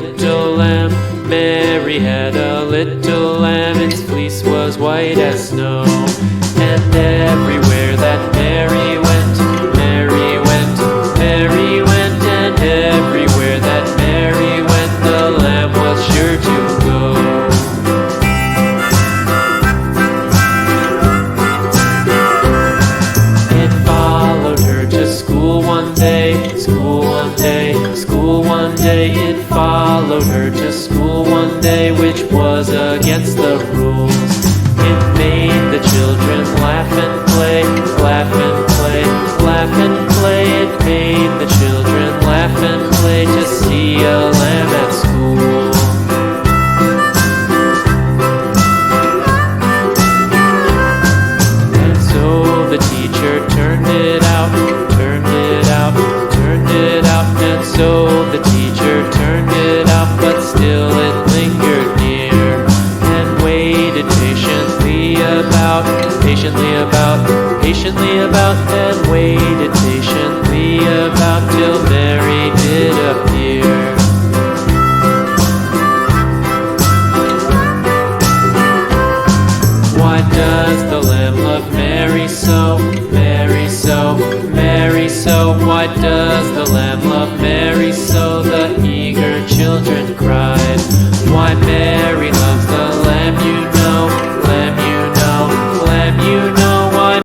little lamb. Mary had a little lamb, its fleece was white as snow. And everywhere that Mary went, Mary went, Mary went. And everywhere that Mary went, the lamb was sure to go. It followed her to school one day, school one day, school one day. It followed her to school one day, which was against the rules. It made the children laugh and play, laugh and play, laugh and play. It made the children laugh and play to see a lamb